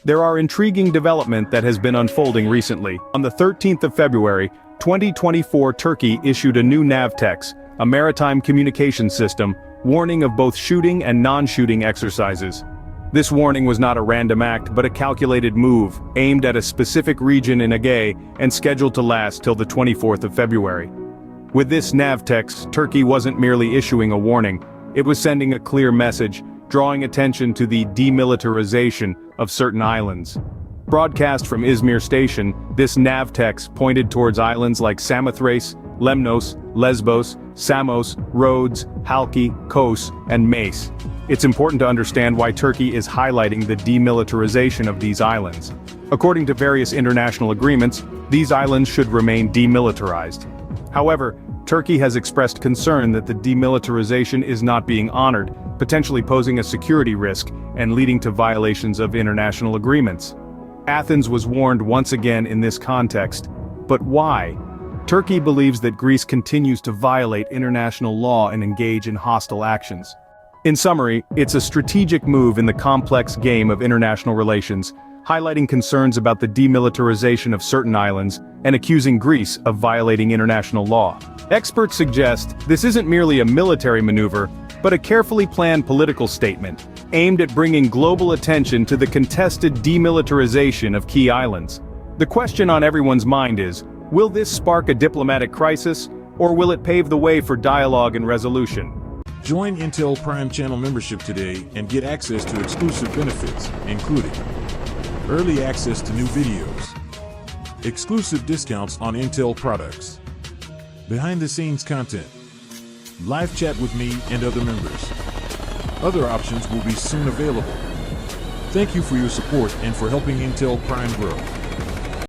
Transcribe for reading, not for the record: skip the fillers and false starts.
There are intriguing development that has been unfolding recently. On the 13th of February, 2024, Turkey issued a new Navtex, a maritime communication system, warning of both shooting and non-shooting exercises. This warning was not a random act but a calculated move, aimed at a specific region in Ege and scheduled to last till the 24th of February. With this Navtex, Turkey wasn't merely issuing a warning, it was sending a clear message, drawing attention to the demilitarization of certain islands. Broadcast from Izmir Station, this Navtex pointed towards islands like Samothrace, Lemnos, Lesbos, Samos, Rhodes, Halki, Kos, and Mace. It's important to understand why Turkey is highlighting the demilitarization of these islands. According to various international agreements, these islands should remain demilitarized. However, Turkey has expressed concern that the demilitarization is not being honored, potentially posing a security risk and leading to violations of international agreements. Athens was warned once again in this context. But why? Turkey believes that Greece continues to violate international law and engage in hostile actions. In summary, it's a strategic move in the complex game of international relations, highlighting concerns about the demilitarization of certain islands and accusing Greece of violating international law. Experts suggest this isn't merely a military maneuver, but a carefully planned political statement, aimed at bringing global attention to the contested demilitarization of key islands. The question on everyone's mind is, will this spark a diplomatic crisis, or will it pave the way for dialogue and resolution? Join Intel Prime channel membership today and get access to exclusive benefits, including early access to new videos, exclusive discounts on Intel products, behind-the-scenes content, live chat with me and other members. Other options will be soon available. Thank you for your support and for helping Intel Prime grow.